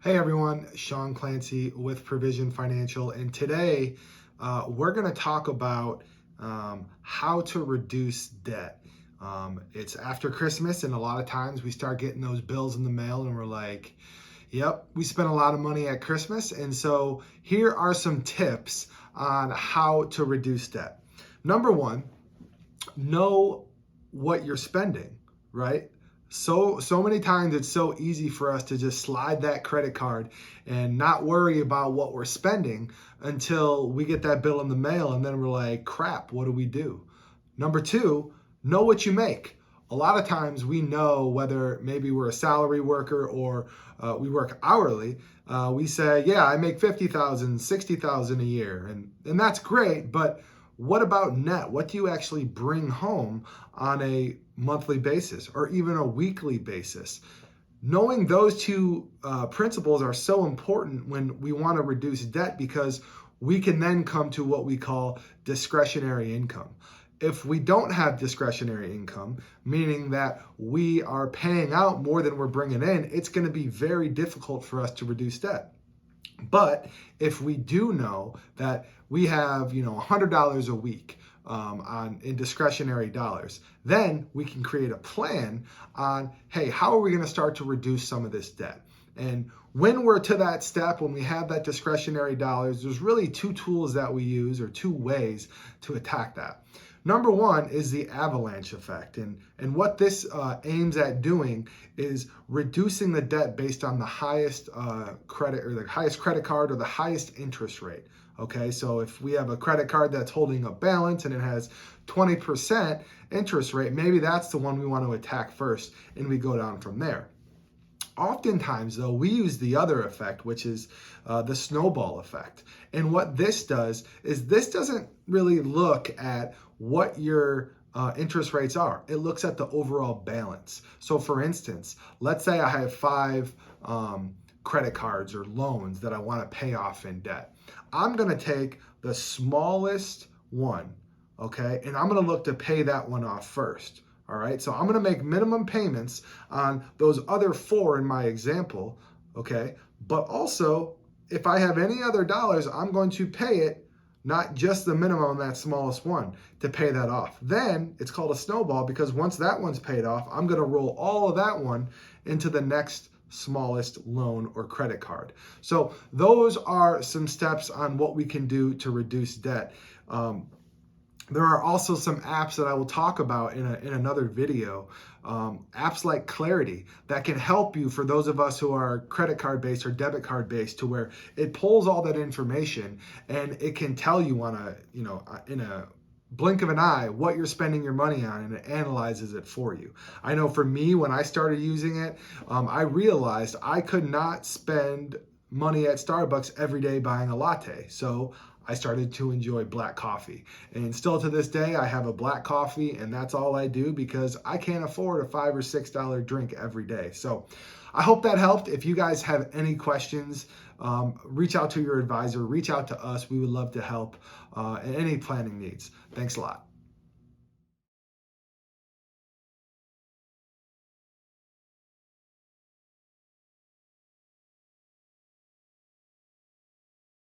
Hey everyone, Sean Clancy with Provision Financial, and today we're going to talk about how to reduce debt. It's after Christmas, and a lot of times we start getting those bills in the mail, and we're like, yep, we spent a lot of money at Christmas. And so here are some tips on how to reduce debt. Number one, know what you're spending, right? So many times it's so easy for us to just slide that credit card and not worry about what we're spending until we get that bill in the mail, and then we're like, crap, what do we do? Number two, know what you make. A lot of times we know whether maybe we're a salary worker or we work hourly. We say, yeah, I make 50,000, 60,000 a year, and that's great, but what about net? What do you actually bring home on a monthly basis or even a weekly basis? Knowing those two principles are so important when we want to reduce debt, because we can then come to what we call discretionary income. If we don't have discretionary income, meaning that we are paying out more than we're bringing in, it's going to be very difficult for us to reduce debt. But if we do know that we have, $100 a week in discretionary dollars, then we can create a plan on, hey, how are we going to start to reduce some of this debt? And when we're to that step, when we have that discretionary dollars, there's really two tools that we use, or two ways to attack that. Number one is the avalanche effect. And what this aims at doing is reducing the debt based on the highest credit, or the highest credit card, or the highest interest rate. Okay, so if we have a credit card that's holding a balance and it has 20% interest rate, maybe that's the one we want to attack first, and we go down from there. Oftentimes, though, we use the other effect, which is the snowball effect. And what this does is this doesn't really look at what your interest rates are. It looks at the overall balance. So for instance, let's say I have 5 credit cards or loans that I want to pay off in debt. I'm going to take the smallest one, okay, and I'm going to look to pay that one off first. All right, so I'm going to make minimum payments on those other 4 in my example, okay? But also, if I have any other dollars, I'm going to pay it, not just the minimum on that smallest one, to pay that off. Then it's called a snowball, because once that one's paid off, I'm going to roll all of that one into the next smallest loan or credit card. So those are some steps on what we can do to reduce debt. There are also some apps that I will talk about in another video, apps like Clarity, that can help you, for those of us who are credit card based or debit card based, to where it pulls all that information and it can tell you in a blink of an eye what you're spending your money on, and it analyzes it for you. I know for me, when I started using it, I realized I could not spend money at Starbucks every day buying a latte. So I started to enjoy black coffee. And still to this day, I have a black coffee, and that's all I do, because I can't afford a $5 or $6 drink every day. So I hope that helped. If you guys have any questions, reach out to your advisor, reach out to us. We would love to help in any planning needs. Thanks a lot.